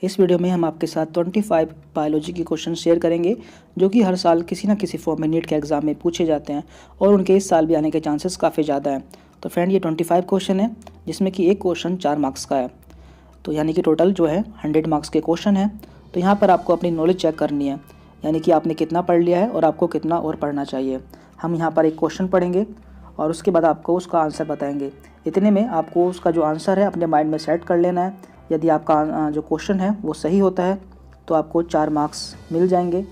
इस वीडियो में हम आपके साथ 25 बायोलॉजी के क्वेश्चन शेयर करेंगे जो कि हर साल किसी ना किसी फॉर्म में नीट के एग्ज़ाम में पूछे जाते हैं और उनके इस साल भी आने के चांसेस काफ़ी ज़्यादा हैं। तो फ्रेंड ये 25 क्वेश्चन है जिसमें कि एक क्वेश्चन 4 मार्क्स का है, तो यानी कि टोटल जो है 100 मार्क्स के क्वेश्चन है। तो यहाँ पर आपको अपनी नॉलेज चेक करनी है, यानी कि आपने कितना पढ़ लिया है और आपको कितना और पढ़ना चाहिए। हम यहाँ पर एक क्वेश्चन पढ़ेंगे और उसके बाद आपको उसका आंसर बताएंगे। इतने में आपको उसका जो आंसर है अपने माइंड में सेट कर लेना है। यदि आपका जो क्वेश्चन है वो सही होता है तो आपको 4 मार्क्स मिल जाएंगे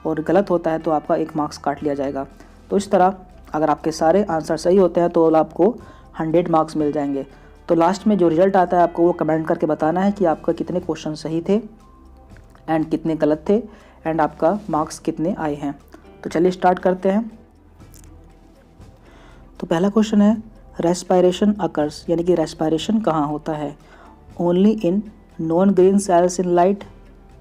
और गलत होता है तो आपका 1 मार्क्स काट लिया जाएगा। तो इस तरह अगर आपके सारे आंसर सही होते हैं तो आपको 100 मार्क्स मिल जाएंगे। तो लास्ट में जो रिजल्ट आता है आपको वो कमेंट करके बताना है कि आपका कितने क्वेश्चन सही थे एंड कितने गलत थे एंड आपका मार्क्स कितने आए हैं। तो चलिए स्टार्ट करते हैं। तो पहला क्वेश्चन है रेस्पायरेशन अकर्स, यानी कि रेस्पायरेशन कहाँ होता है। Only in non green cells in light,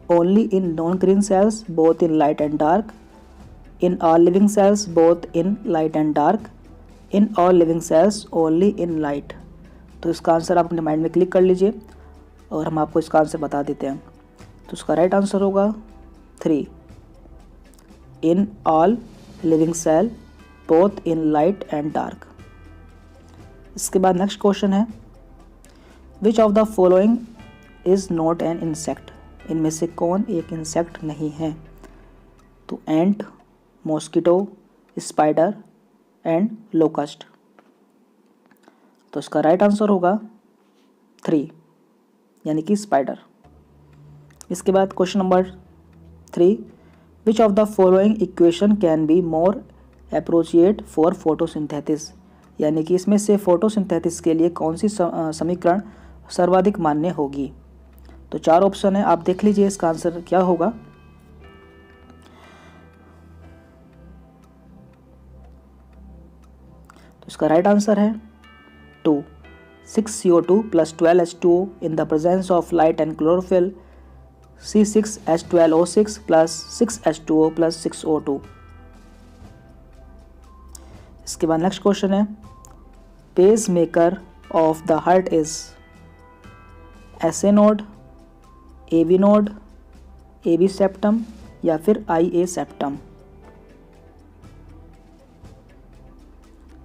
only in non green cells both in light and dark, in all living cells both in light and dark, in all living cells only in light. तो इसका answer आप अपने mind में click कर लीजिए और हम आपको इसका आंसर बता देते हैं। तो इसका राइट आंसर होगा 3, in all living cell both in light and dark. इसके बाद नेक्स्ट क्वेश्चन है which of the following is not an insect, इनमें से कौन एक इंसेक्ट नहीं है। तो ant, mosquito, spider and locust. तो इसका राइट आंसर होगा 3, यानी कि स्पाइडर। इसके बाद question number 3 which of the following equation can be more appropriate for photosynthesis, यानी कि इसमें से फोटोसिंथेसिस के लिए कौन सी समीकरण सर्वाधिक मान्य होगी। तो 4 ऑप्शन है, आप देख लीजिए इसका आंसर क्या होगा। तो इसका राइट आंसर है 2, 6CO2 + 12H2O in the presence of light and chlorophyll, C6H12O6 + 6H2O + 6O2। इसके बाद नेक्स्ट क्वेश्चन है pacemaker of the heart is SA node, AV node, AB septum या फिर IA सेप्टम।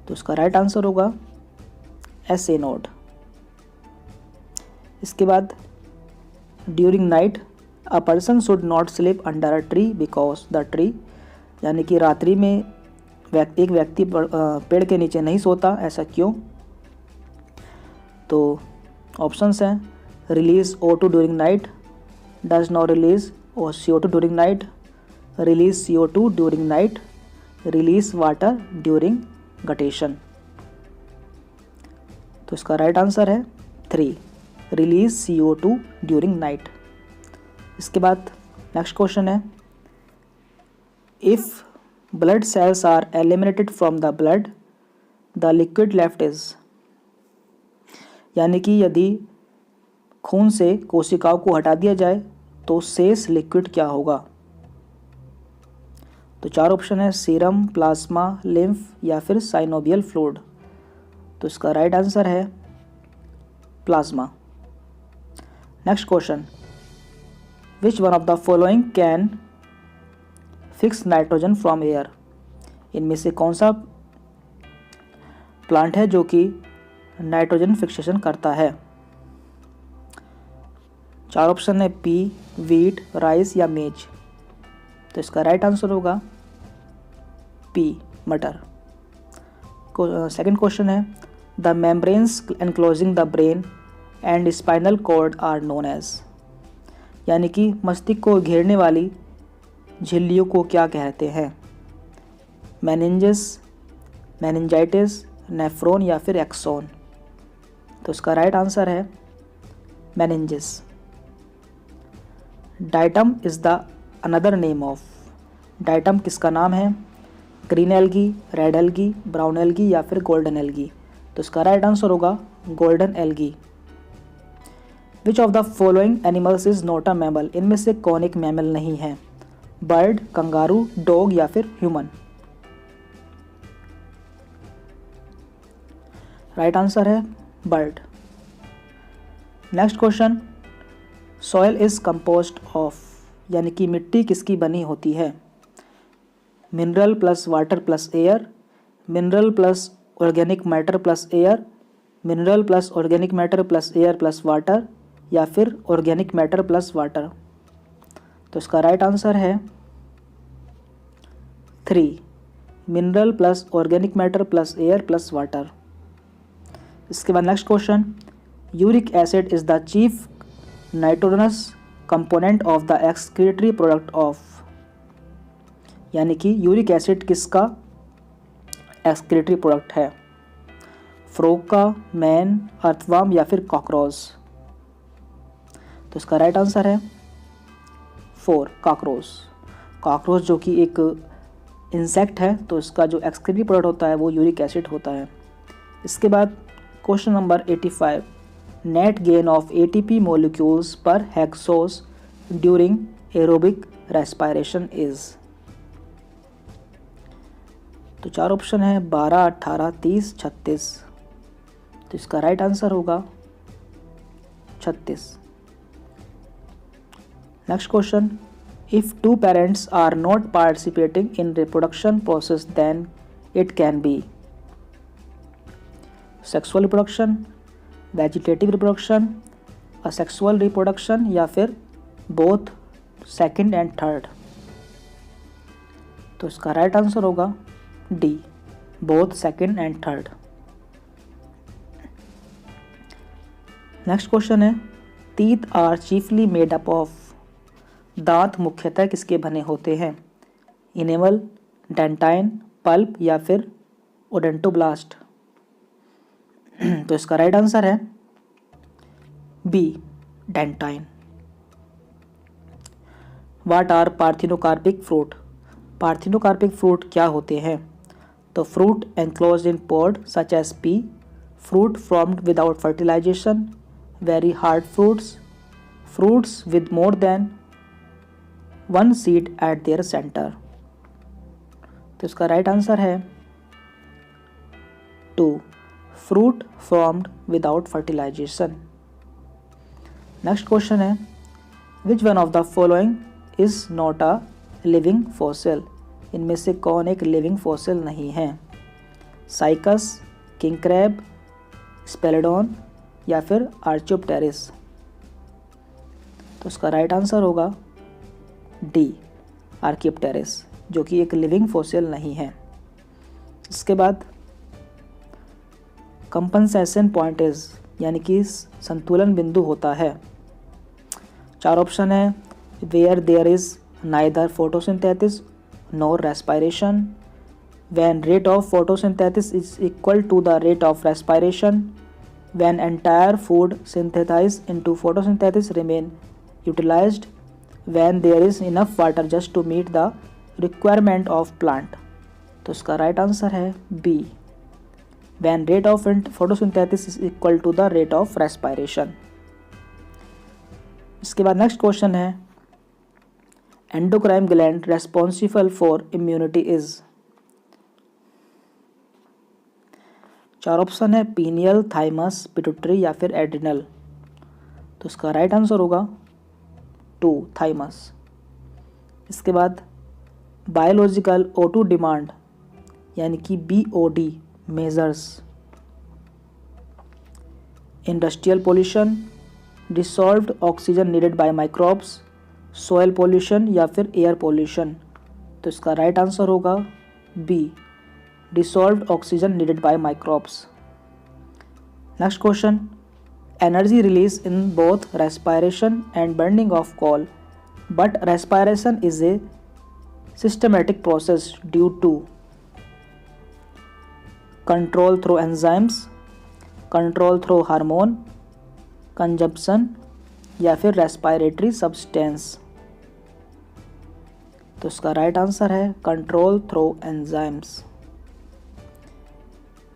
तो इसका राइट आंसर होगा SA node. इसके बाद during night a person should not sleep under a tree because the tree, यानी कि रात्रि में एक व्यक्ति पेड़ के नीचे नहीं सोता, ऐसा क्यों। तो ऑप्शंस हैं release O2 during night, does not release CO2 during night, release CO2 during night, release water during guttation. तो इसका राइट आंसर है 3, रिलीज CO2 ड्यूरिंग नाइट। इसके बाद नेक्स्ट क्वेश्चन है if blood cells are eliminated from the blood, the liquid left is, यानी कि यदि खून से कोशिकाओं को हटा दिया जाए तो शेष लिक्विड क्या होगा। तो 4 ऑप्शन है सीरम, प्लाज्मा, लिम्फ या फिर साइनोवियल फ्लूइड। तो इसका राइट आंसर है plasma. Next question which one of the following can fix nitrogen from air, इनमें से कौन सा प्लांट है जो कि नाइट्रोजन फिक्सेशन करता है। 4 ऑप्शन है पी, वीट, राइस या मेज। तो इसका राइट आंसर होगा पी, मटर। सेकंड क्वेश्चन है the membranes enclosing the brain and spinal cord are known as, यानी कि मस्तिष्क को घेरने वाली झिल्लियों को क्या कहते हैं। मेनिंजेस, मेनिंजाइटिस, नेफ्रॉन या फिर एक्सोन। तो इसका राइट आंसर है meninges. Diatom is the another name of, diatom किसका नाम है। Green algae, red algae, brown algae या फिर गोल्डन एल्गी। तो इसका राइट आंसर होगा golden algae. Which of the following animals is not a mammal, इनमें से कौन एक मैमल नहीं है। बर्ड, कंगारू, डॉग या फिर ह्यूमन। राइट आंसर है bird. Next question soil is compost of, यानी कि मिट्टी किसकी बनी होती है? Mineral plus water plus air, mineral plus organic matter plus air, mineral plus organic matter plus air plus water, या फिर ऑर्गेनिक मैटर प्लस वाटर। तो इसका राइट आंसर है 3, mineral plus organic matter plus air plus water. इसके बाद next question, uric acid is the chief nitrogenous component of the excretory product of, यानी कि uric acid किसका एक्सक्रीटरी प्रोडक्ट है? Frog का, मैन, अर्थवर्म या फिर कॉकरोच। तो इसका राइट आंसर है 4, कॉकरोच। कॉकरोच जो कि एक इंसेक्ट है, तो इसका जो एक्सक्रीटरी प्रोडक्ट होता है वो यूरिक एसिड होता है। इसके बाद question number 85, net gain of ATP molecules पर hexose during aerobic respiration is. तो 4 ऑप्शन है 12, 18, 30, 36। तो इसका राइट आंसर होगा 36। Next question, if 2 parents are not participating in reproduction process then it can be sexual reproduction, vegetative reproduction, asexual reproduction, या फिर both second and third. तो इसका right answer होगा D, both second and third. Next question है, teeth are chiefly made up of, दांत मुख्यतः किसके बने होते हैं? इनेमल, डेंटाइन, पल्प या फिर ओडेंटोब्लास्ट। तो इसका राइट आंसर है B, dentine. What are parthenocarpic fruit, parthenocarpic fruit क्या होते हैं? तो fruit enclosed in pod such as pea, fruit formed without fertilization, very hard fruits, fruits with more than 1 seed at their centre. तो इसका right answer है 2, fruit formed without fertilization. Next question है, which one of the following is not a living fossil, इनमें से कौन एक living fossil नहीं है? साइकस, किंग क्रैब, स्पेलेडोन या फिर आर्चियोप्टेरिस। तो इसका राइट आंसर होगा डी, आर्चियोप्टेरिस, जो कि एक लिविंग फॉसिल नहीं है। इसके बाद कंपनसेशन पॉइंट इज, यानी कि संतुलन बिंदु होता है। 4 ऑप्शन है, where there is neither photosynthesis nor respiration, when rate of photosynthesis is equal to the rate of respiration, when entire food synthesised into photosynthesis remain utilised, when there is enough water just to meet the requirement of plant. तो इसका right answer है B, when rate of photosynthesis is equal to the rate of respiration। इसके बाद next question है, endocrine gland responsible for immunity is. 4 option है, pineal, thymus, pituitary या फिर adrenal. तो इसका राइट आंसर होगा 2, थाइमस। इसके बाद बायोलॉजिकल O2 डिमांड, यानी कि BOD measures industrial pollution, dissolved oxygen needed by microbes, soil pollution या फिर एयर पोल्यूशन। तो इसका राइट आंसर होगा B, dissolved oxygen needed by microbes. Next question, energy release in both respiration and burning of coal, but respiration is a systematic process due to control through enzymes, control through hormone, consumption या फिर respiratory substance. तो इसका right answer है control through enzymes.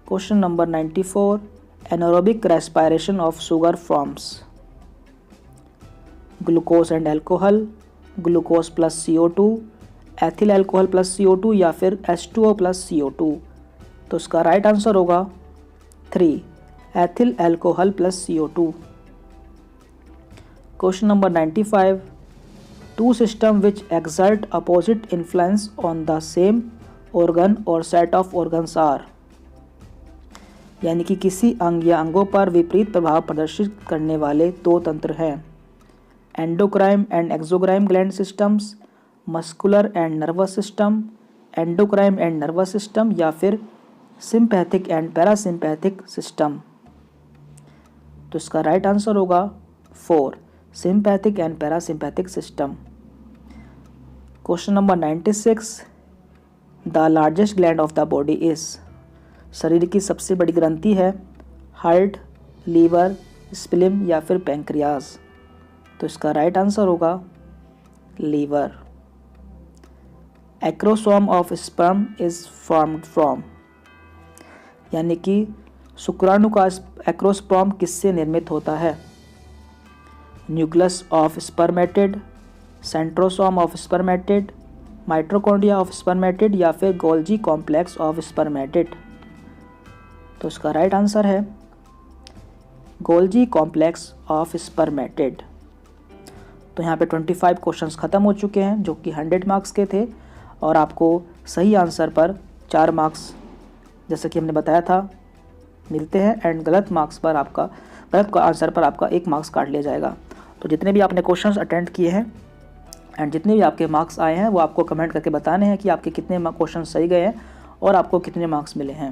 Question number 94, anaerobic respiration of sugar forms glucose and alcohol, glucose plus CO2, ethyl alcohol plus CO2 या फिर H2O plus CO2। तो इसका right answer होगा 3, ethyl alcohol plus CO2। Question number 95, two system which exert opposite influence on the same organ or set of organs are, यानी कि किसी अंग या अंगों पर विपरीत प्रभाव प्रदर्शित करने वाले दो तंत्र हैं। Endocrine and exocrine gland systems, muscular and nervous system, endocrine and nervous system, या फिर सिंपैथिक एंड पैरासिम्पैथिक सिस्टम। तो इसका राइट आंसर होगा 4, sympathetic and parasympathetic system. Question number 96, the largest gland of the body is, शरीर की सबसे बड़ी ग्रंथि है हार्ट, लीवर, स्प्लीन या फिर पैंक्रियाज। तो इसका राइट आंसर होगा liver. Acrosome of sperm is formed from, यानी कि शुक्राणु का एक्रोस्पर्म किससे निर्मित होता है? Nucleus of spermatid, centrosome of spermatid, mitochondria of spermatid या फिर गोल्जी कॉम्प्लेक्स ऑफ स्पर्मेटिड। तो इसका राइट आंसर है गोल्जी कॉम्प्लेक्स ऑफ स्पर्मेटिड। तो यहाँ पे 25 क्वेश्चंस ख़त्म हो चुके हैं जो कि 100 मार्क्स के थे, और आपको सही आंसर पर 4 मार्क्स जैसा कि हमने बताया था मिलते हैं, एंड गलत आंसर पर आपका 1 मार्क्स काट लिया जाएगा। तो जितने भी आपने क्वेश्चंस अटेंड किए हैं एंड जितने भी आपके मार्क्स आए हैं वो आपको कमेंट करके बताने हैं कि आपके कितने क्वेश्चन सही गए हैं और आपको कितने मार्क्स मिले हैं।